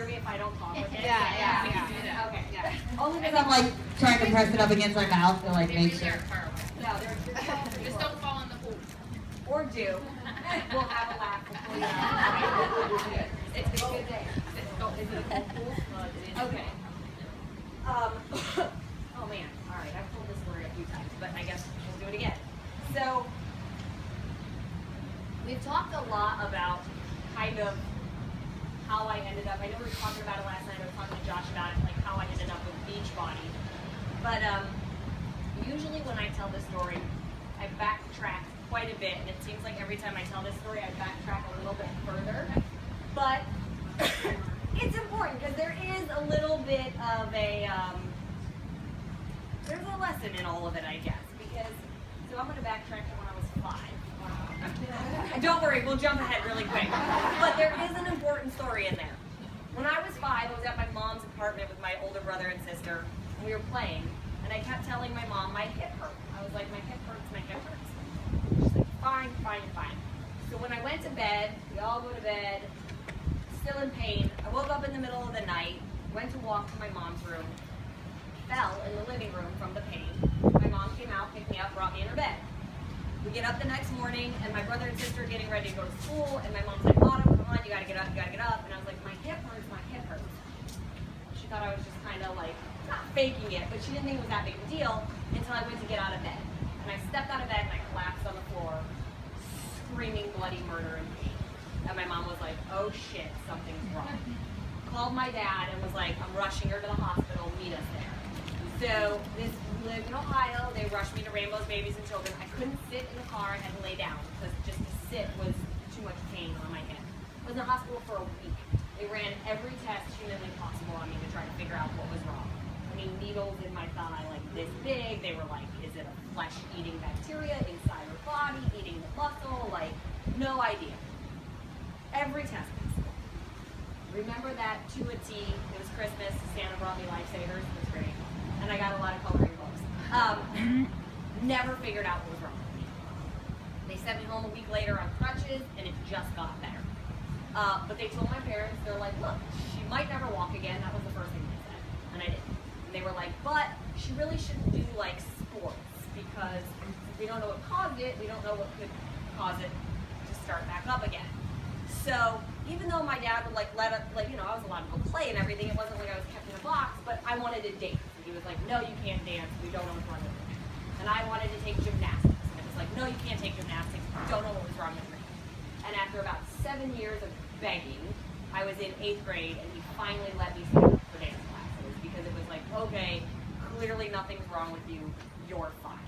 hear me if I don't talk with it? Yeah. We can do that. Okay. Yeah. Only because I'm like trying to press it up against my mouth to like make sure. No, Just don't fall in the pool. Or do. We'll have a laugh before you. It's a good day. Is it a cold pool? Okay. Oh man. All right. I've told this story a few times, but I guess we'll do it again. So we've talked a lot about kind of how I ended up. I know we were talking about it last night. I was talking to Josh about it, like how I ended up with Beachbody. But usually when I tell this story, I backtrack quite a bit, and it seems like every time I tell this story, I backtrack a little bit further. But it's important because there is a little bit of a there's a lesson in all of it, I guess. Because so I'm going to backtrack to when I was 5. Don't worry, we'll jump ahead really quick. But there is an important story in there. When I was 5, I was at my mom's apartment with my older brother and sister, and we were playing, and I kept telling my mom my hip hurt. I was like, my hip hurts, my hip hurts. She's like, fine. So when I went to bed, we all go to bed, still in pain. I woke up in the middle of the night, went to walk to my mom's room, fell in the living room from the pain. My mom came out, picked me up, brought me in her bed. We get up the next morning, and my brother and sister are getting ready to go to school, and my mom's like, Autumn, come on, you gotta get up. And I was like, my hip hurts. She thought I was just kind of like, not faking it, but she didn't think it was that big of a deal until I went to get out of bed. And I stepped out of bed, and I collapsed on the floor, screaming bloody murder and pain. And my mom was like, oh shit, something's wrong. Called my dad and was like, I'm rushing her to the hospital, meet us there. So we lived in Ohio. They rushed me to Rainbow's Babies and Children. I couldn't sit in the car. I had to lay down because just to sit was too much pain on my hip. I was in the hospital for a week. They ran every test humanly possible on me to try to figure out what was wrong. I mean, needles in my thigh like this big. They were like, is it a flesh-eating bacteria inside her body, eating the muscle? Like, no idea. Every test possible. Remember that to a T. It was Christmas. Santa brought me lifesavers. It was great. And I got a lot of coloring books. Never figured out what was wrong with me. They sent me home a week later on crutches, and it just got better. But they told my parents, they're like, look, she might never walk again. That was the first thing they said. And I didn't. And they were like, but she really shouldn't do like sports because we don't know what caused it. We don't know what could cause it to start back up again. So even though my dad would like let us, like, you know, I was allowed to go play and everything, it wasn't like I was kept in a box, but I wanted to dance. And he was like, no, you can't dance. We don't know what's wrong with you. And I wanted to take gymnastics. And it was like, no, you can't take gymnastics. We don't know what was wrong with me. And after about 7 years of begging, I was in 8th grade, and he finally let me sign up for dance classes because it was like, okay, clearly nothing's wrong with you. You're fine.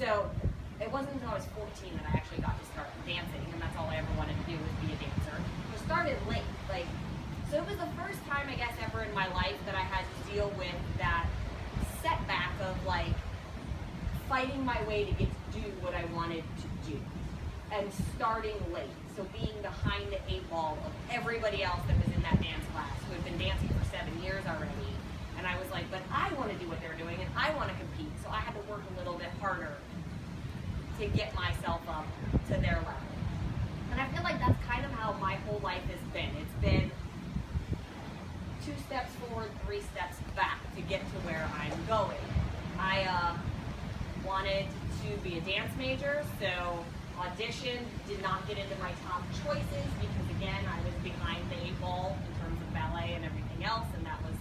So it wasn't until I was 14 that I actually got to start dancing, and that's all I ever wanted to do was be a dancer. I started late, like, so it was the first time, I guess, ever in my life that I had to deal with that setback of like fighting my way to get to do what I wanted to do, and starting late. So being behind the 8 ball of everybody else that was in that dance class who had been dancing for 7 years already, and I was like, but I want to do what they're doing, and I want to compete, so I had to work a little bit harder to get myself up to their level. And I feel like that's kind of how my whole life has been. It's been 2 steps forward, 3 steps back to get to where I'm going. I wanted to be a dance major, so auditioned, did not get into my top choices because, again, I was behind the 8 ball in terms of ballet and everything else, and that was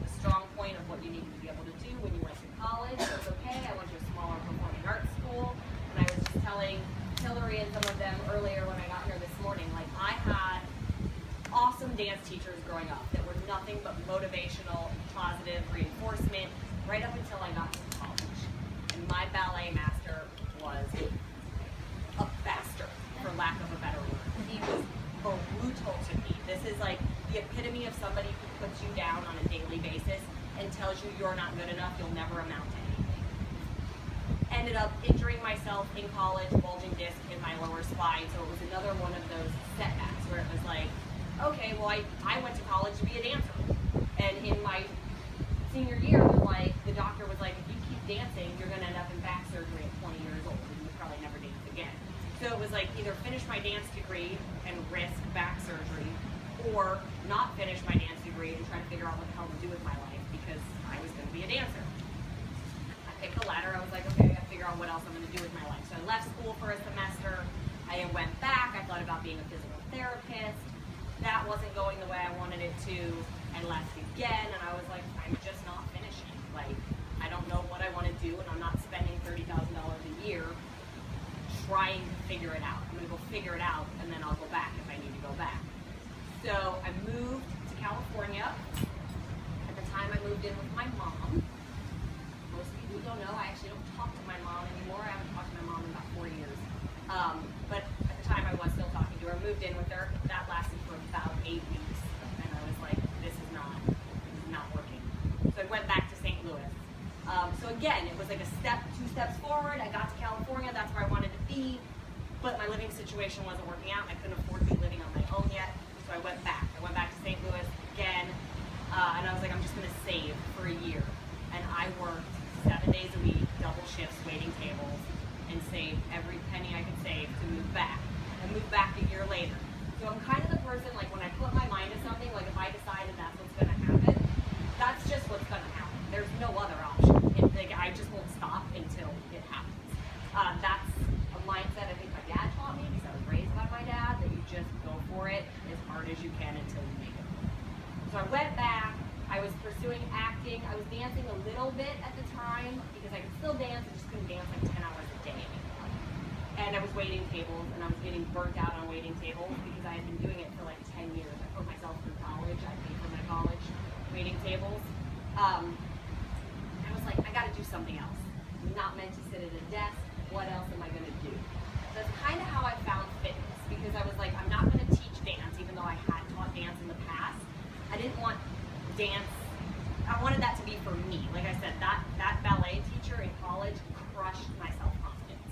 a strong point of what you needed to be able to do when you went to college. It was okay. I went to a smaller performing arts school, and I was just telling Hillary and some of them earlier when I got here this morning, like, I had awesome dance teachers growing up that were nothing but motivational, positive reinforcement right up until I got to college. And my ballet master was a bastard, for lack of a better word. He was brutal to me. This is like the epitome of somebody who puts you down on a daily basis and tells you you're not good enough, you'll never amount to anything. Ended up injuring myself in college, bulging disc in my lower spine, so it was another one of those setbacks where it was like, okay, well, I went to college to be a dancer. And in my senior year, like, the doctor was like, if you keep dancing, you're going to end up in back surgery at 20 years old, and you'll probably never dance again. So it was like, either finish my dance degree and risk back surgery, or not finish my dance degree grade and trying to figure out what the hell to do with my life because I was going to be a dancer. I picked the ladder. I was like, okay, I got to figure out what else I'm going to do with my life. So I left school for a semester. I went back. I thought about being a physical therapist. That wasn't going the way I wanted it to. I left again, and I was like, I'm just not finishing. Like, I don't know what I want to do, and I'm not spending $30,000 a year trying to figure it out. I'm going to go figure it out, and then I'll go back if I need to go back. So I moved to California. At the time, I moved in with my mom. Most people who don't know, I actually don't talk to my mom anymore. I haven't talked to my mom in about 4 years. But at the time, I was still talking to her. I moved in with her. That lasted for about 8 weeks, and I was like, this is not working. So I went back to St. Louis. So again, it was like a step, 2 steps forward. I got to California. That's where I wanted to be, but my living situation wasn't working out. I couldn't afford to be living on my own yet, so I went back. I went back to St. Louis again, and I was like, I'm just going to save for a year. And I worked 7 days a week, double shifts, waiting tables, and saved every penny I could save to move back. I moved back a year later. So I'm kind of the person, like when I put my mind to something, like if I decided that's what's going to happen, that's just what's going to happen. There's no other option. I just won't stop until it happens. That's a mindset I think my dad taught me because I was raised by my dad, that you just go for it as hard as you can until you make it. So I went back. I was pursuing acting. I was dancing a little bit at the time because I could still dance. I just couldn't dance like 10 hours a day anymore. And I was waiting tables, and I was getting burnt out on waiting tables because I had been doing it for like 10 years. I put myself through college. I paid for my college waiting tables. I was like, I got to do something else. I'm not meant to sit at a desk. What else am I going to do? That's kind of how I found fitness, because I was like, I'm not going to teach dance, even though I had taught dance in the past. I didn't want dance. I wanted that to be for me. Like I said, that ballet teacher in college crushed my self-confidence.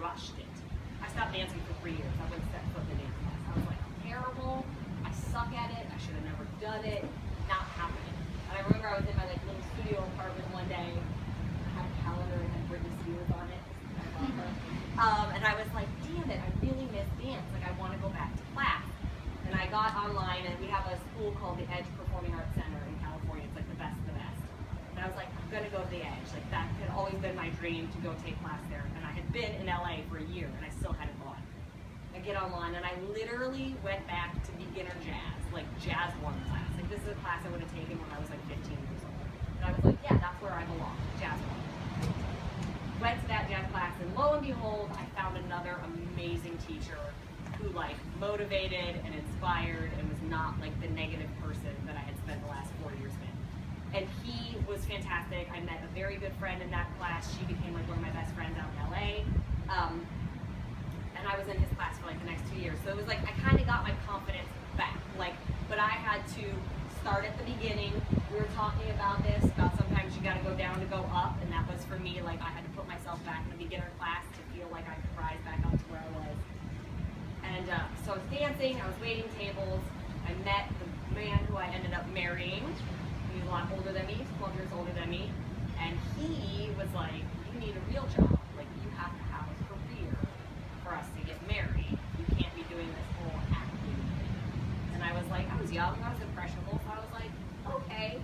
Rushed it. I stopped dancing for 3 years. I wouldn't step foot in the dance class. I was like, I'm terrible. I suck at it. I should have never done it. Not happening. And I remember I was in my like little studio apartment one day. I had a calendar and had Britney Spears on it. I love her. And I was like, damn it, I really miss dance. Like, I want to go back to class. And I got online, and we have a school called the Edge Performing Arts Center in California. It's like the best of the best. And I was like, I'm going to go to the Edge. Like, that had always been my dream to go take class there. And I had been in LA for a year, and I still hadn't gone. I get online, and I literally went back to beginner jazz, like jazz 1 class. Like, this is a class I would have taken when I was like 15 years old. And I was like, yeah, that's where I belong, jazz 1. Went to that jazz class, and lo and behold, I found another amazing teacher who like motivated and inspired and was not like the negative person that I had spent the last 4 years with. And he was fantastic. I met a very good friend in that class. She became like one of my best friends out in LA. And I was in his class for like the next 2 years. So it was like I kind of got my confidence back. Like, but I had to start at the beginning. We were talking about this, about sometimes you got to go down to go up, and that was for me, like I had to put myself back in the beginner class to feel like I could rise back up to where I was. And so I was dancing, I was waiting tables, I met the man who I ended up marrying. He was a lot older than me, 12 years older than me, and he was like, you need a real job, like you have to have a career for us to get married. You can't be doing this whole acting thing. And I was like, I was young, I was impressionable, so I was like, okay.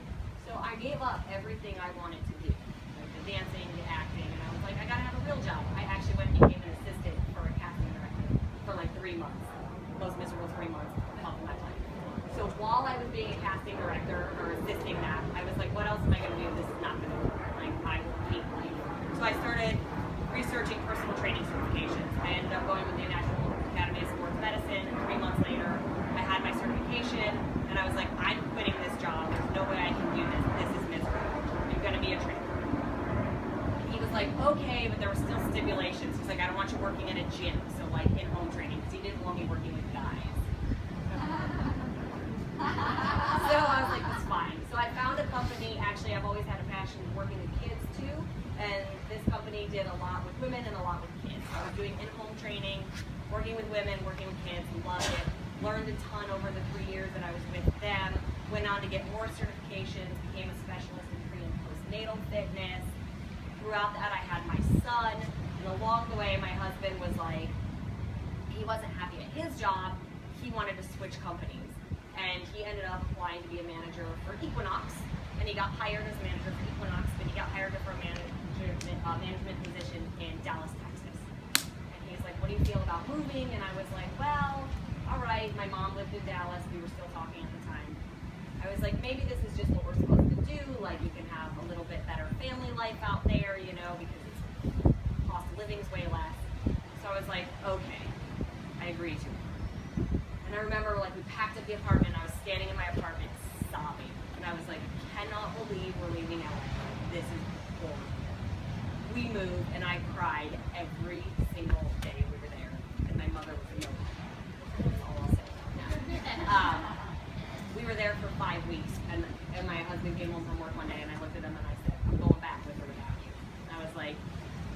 So I gave up everything I wanted to do, like the dancing, the acting, and I was like, I gotta have a real job. I actually went and became an assistant for a casting director for like 3 months, most miserable 3 months of my life. So while I was being a casting director or assisting that, I was like, what else am I gonna do? This is not gonna work. Like, I hate life. So I started researching personal training certifications. I ended up going with the National Academy of Sports Medicine, and 3 months later, I had my certification, and I was like, I'm quitting this job. There's no way I can do this. This is miserable. I'm gonna be a trainer. He was like, okay, but there were still stipulations. He's like, I don't want you working in a gym, so like in-home training, because he didn't want me working with guys. So I was like, that's fine. So I found a company. Actually, I've always had a passion working with kids too, and this company did a lot with women and a lot with kids. So I was doing in-home training, working with women, working with kids, and loved it. Learned a ton over the 3 years that I was with them. Went on to get more certifications, became a specialist in pre and postnatal fitness. Throughout that, I had my son, and along the way, my husband was like, he wasn't happy at his job. He wanted to switch companies. and he ended up applying to be a manager for Equinox, and he got hired as a manager for Equinox, but he got hired for a management position in Dallas, Texas. And he's like, what do you feel about moving? And I was like, well, all right. My mom lived in Dallas. We were still talking at the time. I was like, maybe this is just what we're supposed to do. Like, you can have a little bit better family life out there, you know, because it's cost of living's way less. So I was like, okay, I agreed to it. And I remember, like, we packed up the apartment. I was standing in my apartment sobbing, and I was like, I cannot believe we're leaving LA. This is horrible. We moved, and I cried every single day we were there, and my mother was a yoga. That's all I'll say. We were there for 5 weeks, and my husband came home from work one day, and I looked at him and I said, I'm going back with or without you. And I was like,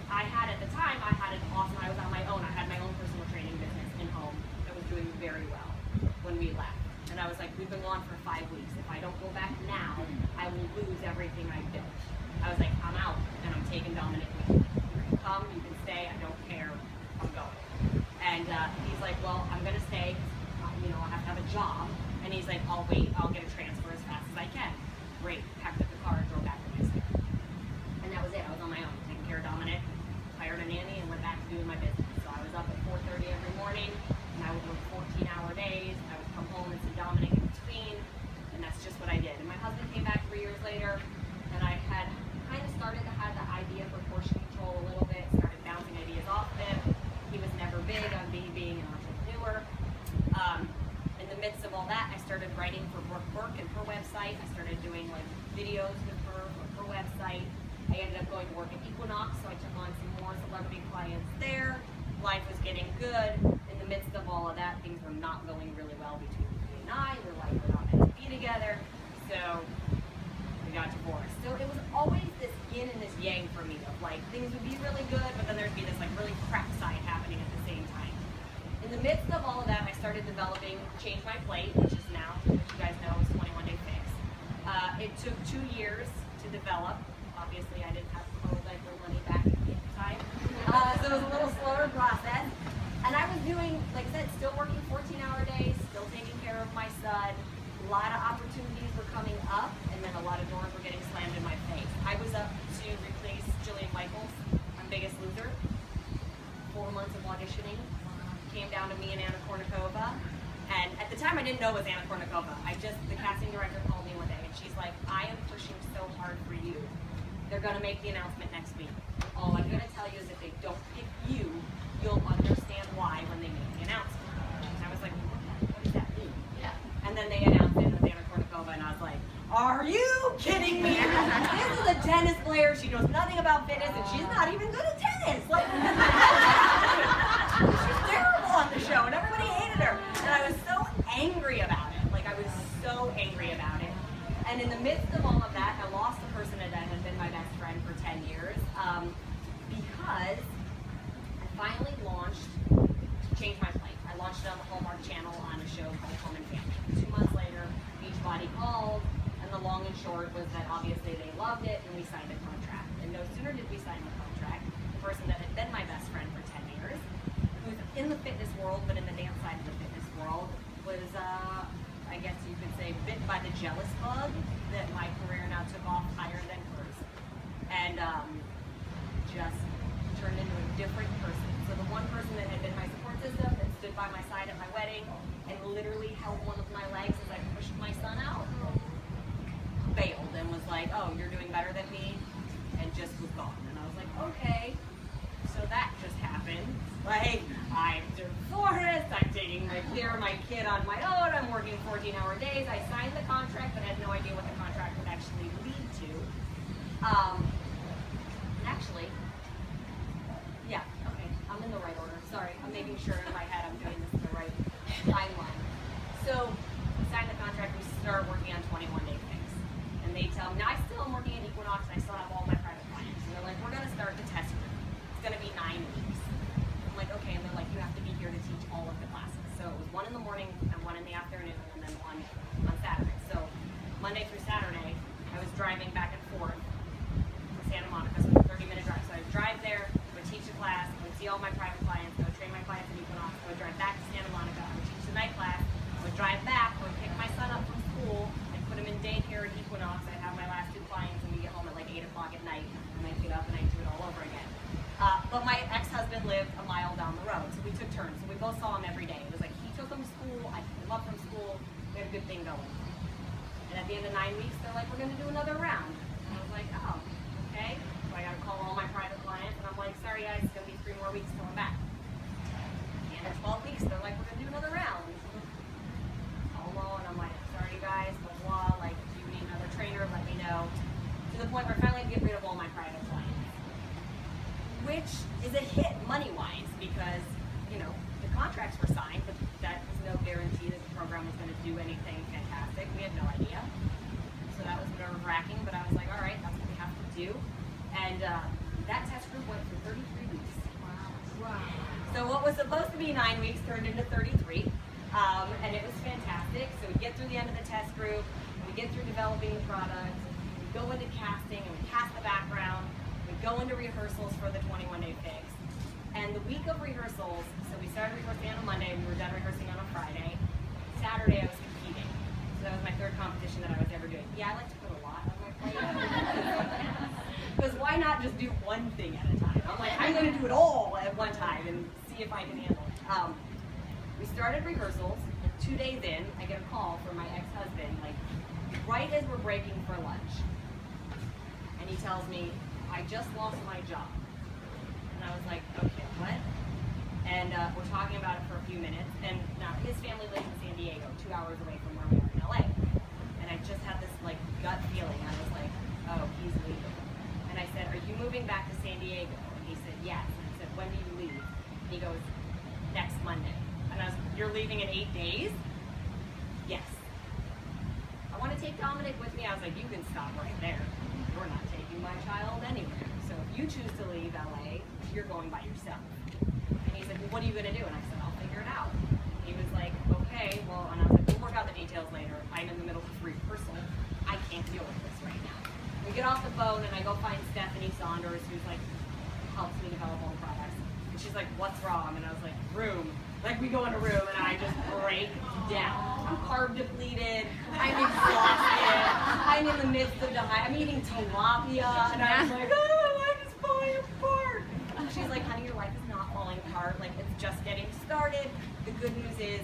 I had an awesome, I was on my own. I had my own personal training business in home that was doing very well when we left. And I was like, we've been gone for 5 weeks. If I don't go back now, I will lose everything I built. I was like, I'm out, and I'm taking Dominic with me. You can come, you can stay, I don't care, I'm going. And he's like, well, I'm gonna stay, you know, I have to have a job. And he's like, I'll wait, I'll get a transfer as fast as I can. Great, packed up the car and drove back to Mexico. And that was it, I was on my own, taking care of Dominic, hired a nanny, and went back to doing my business. So I was up at 4:30 every morning, and I would work 14-hour days. I would come home and see Dominic in between, and that's just what I did. And my husband came back 3 years later, and I had kind of started to have the idea for portion control a little bit, started bouncing ideas off of him. He was never big on me being an entrepreneur. In the midst of all that, I started writing for Brooke and her website. I started doing like videos with her for her website. I ended up going to work at Equinox, so I took on some more celebrity clients there. Life was getting good. In the midst of all of that, things were not going really well between he and I. We're like, we're not meant to be together. So we got divorced. So it was always this yin and this yang for me of like things would be really good, but then there'd be this like really crap side happening at the same time. In the midst of all of that, I started developing Change My Plate, which is now, which you guys know is 21 Day Fix. It took 2 years to develop. Obviously, I didn't have clothes diaper money back at the time, so it was a little slower process. And I was doing, like I said, still working 14-hour days, still taking care of my son. A lot of opportunities were coming up, and then a lot of doors were getting slammed in my face. I was up to replace Jillian Michaels on Biggest Loser. 4 months of auditioning. Came down to me and Anna Kournikova, and at the time I didn't know it was Anna Kournikova. The casting director called me one day, and she's like, I am pushing so hard for you. They're gonna make the announcement next week. All I'm gonna tell you is if they don't pick you, you'll understand why when they make the announcement. And I was like, what does that mean? Yeah. And then they announced it with Anna Kournikova, and I was like, are you kidding me? This is a tennis player. She knows nothing about fitness, and she's not even good at tennis. Like, she's terrible on the show, and everybody hated her. And I was so angry about it. Like, I was so angry about it. And in the midst of all of that, I lost a person that had been my best friend for 10 years because I finally launched Change My Plate. I launched it on the Hallmark Channel on a show called Home and Family. 2 months later, Beachbody called, and the long and short was that obviously they loved it, and we signed a contract. And no sooner did we sign the contract, the person that had been my best friend for 10 years, who's in the fitness world, but in the dance side of the fitness world, was, I guess you could say, bit by the jealous bug that my career now took off higher than hers. And just turned into a different person. So the one person that had been my support system, that stood by my side at my wedding, and literally held one of my legs as I pushed my son out, bailed and was like, oh, you're doing better than me, and just was gone. And I was like, okay. So that just happened. Like, I'm divorced, I'm taking care of my kid on my own, I'm working 14-hour days. I signed the contract, but I had no idea what the contract would actually lead to. Actually, yeah, okay, I'm in the right order. Sorry, I'm making sure in my head I'm doing this in the right timeline. So, we signed the contract, we start working on 21 Day Fix. And they tell me, now I still am working at Equinox, and I still have all my private clients. And they're like, we're going to start the test group. It's going to be 9 weeks. I'm like, okay, and they're like, you have to be here to teach all of the classes. So it was 1 in the morning and 1 in the afternoon, and then 1 on Saturday. So Monday through Saturday, I was driving back and forth to Santa Monica, so it's a 30-minute drive. So I would drive there, I would teach a class, I would see all my private clients, I would train my clients at Equinox, I would drive back to Santa Monica, I would teach the night class, I would drive back, I would pick my son good thing going. And at the end of 9 weeks, they're like, we're going to do another round. And I was like, oh, okay. So I got to call all my private clients, and I'm like, sorry guys, it's going to be 3 more weeks till I'm back. At the end of 12 weeks, they're like, we're going to do another round. Call them all, and I'm like, sorry guys, blah, blah, like, if you need another trainer, let me know. To the point where I finally get rid of all my private clients. Which is a hit money-wise, because, you know, the contracts were signed, but that was no guarantee that the program was going to do anything fantastic. We had no idea. So that was nerve-wracking, but I was like, all right, that's what we have to do. And that test group went for 33 weeks. Wow. So what was supposed to be 9 weeks turned into 33, and it was fantastic. So we get through the end of the test group, we get through developing the product, we go into casting, and we cast the background, we go into rehearsals for the 21-day fix. And the week of rehearsals, so we started rehearsing on a Monday, we were done rehearsing on a Friday. Saturday I was competing. So that was my 3rd competition that I was ever doing. Yeah, I like to put a lot on my plate. Because why not just do one thing at a time? I'm like, I'm going to do it all at one time and see if I can handle it. We started rehearsals, and 2 days in, I get a call from my ex-husband, like right as we're breaking for lunch. And he tells me, I just lost my job. And I was like, okay, what? And we're talking about it for a few minutes. And now his family lives in San Diego, 2 hours away from where we are in LA. And I just had this like gut feeling. I was like, oh, he's leaving. And I said, are you moving back to San Diego? And he said, yes. And I said, when do you leave? And he goes, next Monday. And I was like, you're leaving in 8 days? Yes. I want to take Dominic with me. I was like, you can stop right there. You're not taking my child anywhere. So if you choose to leave LA, you're going by yourself. And he said, well, what are you going to do? And I said, I'll figure it out. He was like, okay, well, and I was like, we'll work out the details later. I'm in the middle of rehearsal. I can't deal with this right now. We get off the phone, and I go find Stephanie Saunders, who's like, helps me develop all the products. And she's like, what's wrong? And I was like, room. Like, we go in a room, and I just break down. I'm carb depleted. I'm exhausted. I'm in the midst of I'm eating tilapia, and I was like, oh, my life is falling apart. She's like, honey, your life is not falling apart. Like, it's just getting started. The good news is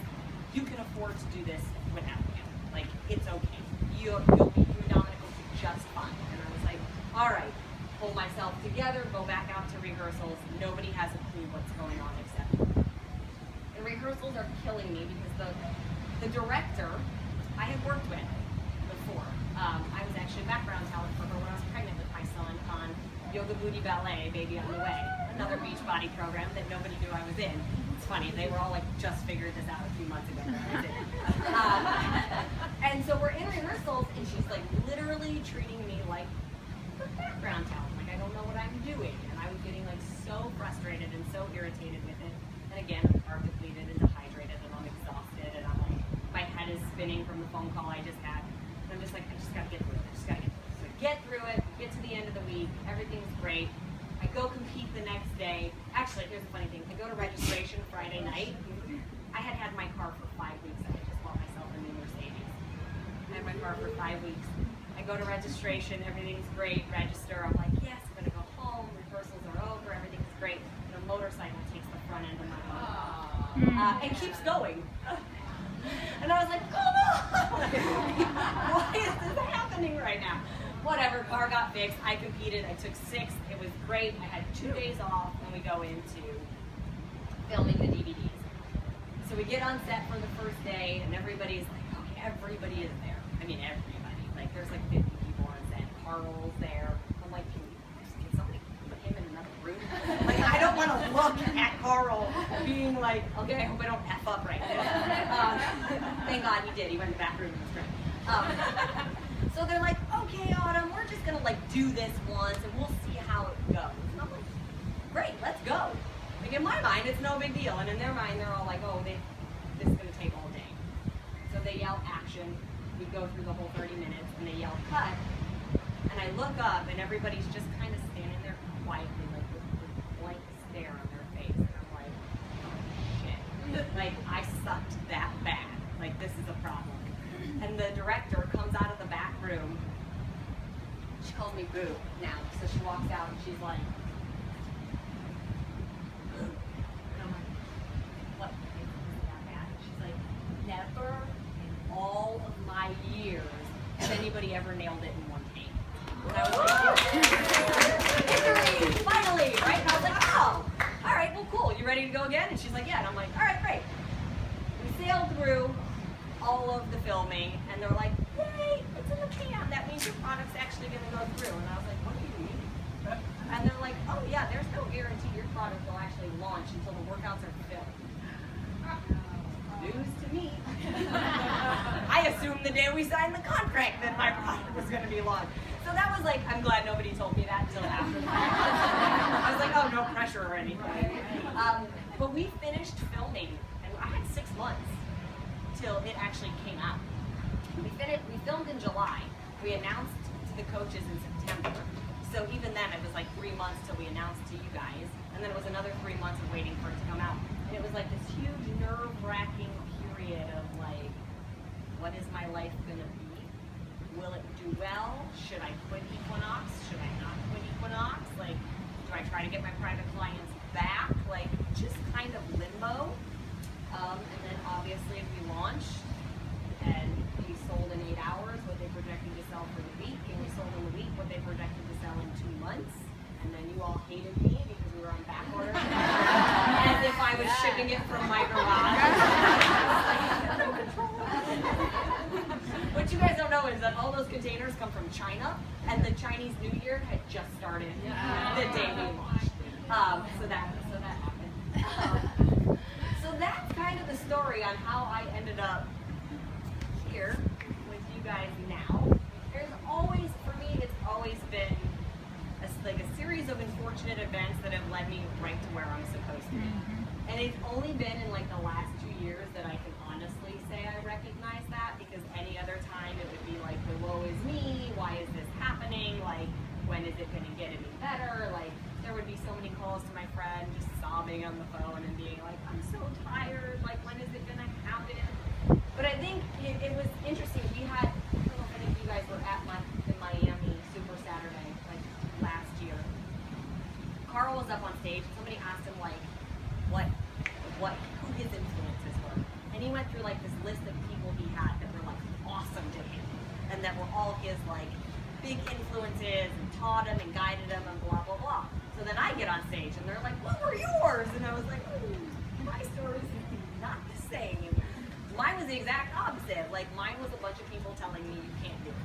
you can afford to do this without me. Like, it's okay. You and Dominic will be just fine. And I was like, all right, pull myself together, go back out to rehearsals. Nobody has a clue what's going on except me. And rehearsals are killing me because the director I had worked with before. I was actually a background talent for her when I was pregnant with my son on Yoga Booty Ballet, Baby on the Way, another beach body program that nobody knew I was in. It's funny, they were all like, just figured this out a few months ago. And so we're in rehearsals, and she's like literally treating me like a background talent. Like, I don't know what I'm doing. And I was getting like so frustrated and so irritated with it. And again, I'm carb depleted and dehydrated, and I'm exhausted, and I'm like, my head is spinning from the phone call I just had. And I'm just like, I just gotta get through it. I just gotta get through it. So get through it, get to the end of the week, everything's great. I go compete the next day. Actually, here's the funny thing. I go to registration Friday night. I had had my car for 5 weeks. I just bought myself a new Mercedes. I had my car for 5 weeks. I go to registration, everything's great, register. I'm like, yes, I'm gonna go home, rehearsals are over, everything's great. And a motorcycle takes the front end of my car and keeps going. And I was like, come on! Why is this happening right now? Whatever, car got fixed, I competed, I took 6th, it was great, I had 2 days off, and we go into filming the DVDs. So we get on set for the first day, and everybody's like, okay, everybody is there. I mean, everybody. Like, there's like 50 people on set. Carl's there. I'm like, can somebody put him in another room? Like, I don't want to look at Carl being like, okay, I hope I don't F up right now. Thank God he did. He went in the back room and was great. So they're like, okay, Autumn, we're just going to like do this once, and we'll see how it goes. And I'm like, great, let's go. Like, in my mind, it's no big deal. And in their mind, they're all like, oh, this is going to take all day. So they yell action. We go through the whole 30 minutes, and they yell cut. And I look up, and everybody's just kind of standing there quietly, like with blank stare on their face. And I'm like, oh, shit. Like, I sucked that bad. Like, this is a problem. And the director comes out of the back room. She calls me Boo now. So she walks out, and she's like, and I'm like, what? Is that bad? And she's like, never in all of has anybody ever nailed it in one take? And I was like, victory, finally, right? And I was like, oh, all right, well, cool. You ready to go again? And she's like, yeah. And I'm like, all right, great. We sailed through all of the filming, and they're like, yay, it's in the can. That means your product's actually going to go through. And I was like, what do you mean? And they're like, oh, yeah, there's no guarantee your product will actually launch until the workouts are filmed. News to me. I assumed the day we signed the contract that my product was going to be launched. So that was like, I'm glad nobody told me that until after the fact. I was like, oh, no pressure or anything. But we finished filming, and I had 6 months till it actually came out. We filmed in July. We announced to the coaches in September. So even then, it was like 3 months till we announced to you guys, and then it was another 3 months of waiting for it to come out. And it was like this huge nerve-wracking period of like, what is my life gonna be? Will it do well? Should I quit Equinox? Should I not quit Equinox? Like, do I try to get my private clients back? Like, just kind of limbo. And then obviously we launched, and we sold in 8 hours what they projected to sell for the week, and we sold in the week what they projected to sell in 2 months. And then you all hated me because we were on back order, as if I was shipping it from my garage. What you guys don't know is that all those containers come from China, and the Chinese New Year had just started the day we launched. So that happened. So that's kind of the story on how I ended up here with you guys now. There's always, for me, it's always been like a series of unfortunate events that have led me right to where I'm supposed to be. And it's only been in like the last 2 years that I can honestly say I recognize that, because any other time it would be like, the woe is me, why is this happening, like, when is it gonna get any better? Like, there would be so many calls to my friend just sobbing on the phone and being like, I'm so tired, like, when is it gonna happen? But I think it was interesting. We had, I don't know if any of you guys were at in Miami Super Saturday, like last year. Carl was up on stage, and somebody asked him like, who his influences were. And he went through like this list of people he had that were like awesome to him, and that were all his like big influences, and taught him and guided him and blah, blah, blah. So then I get on stage and they're like, what were yours? And I was like, my story is not the same. Mine was the exact opposite. Like, mine was a bunch of people telling me you can't do it.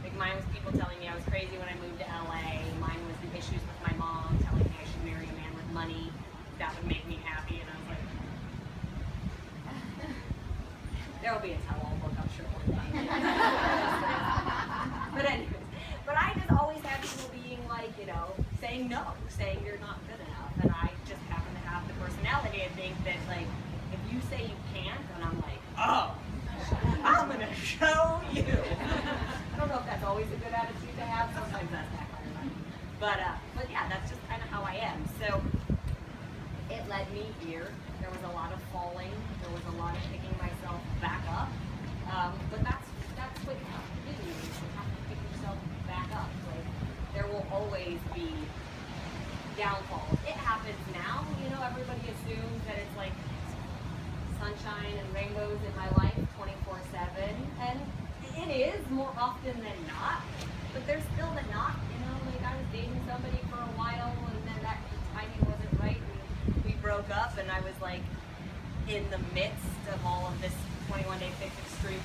Like, mine was people telling me I was crazy when I moved to LA. Mine was the issues with my mom telling me I should marry a man with money. That would make me happy. And I was like, there will be a tell-all book, I'm sure, one day. But anyways, but I just always had people being like, you know, saying no, saying you're not good enough. And I just happen to have the personality, I think, that like, if you say you can't, and I'm like, oh, I'm gonna show you. I don't know if that's always a good attitude to have. Sometimes that's backfired. But yeah, that's just kind of how I am. So it led me here. There was a lot of falling. There was a lot of picking myself back up. But that's what you have to do. You have to pick yourself back up. Like, there will always be downfalls. It happens now. You know, everybody assumes that it's like sunshine and rainbows in my life 24/7, and it is more often than not, but there's still the not, you know, like I was dating somebody for a while, and then that timing wasn't right, and we broke up, and I was like in the midst of all of this 21-day Fix Extreme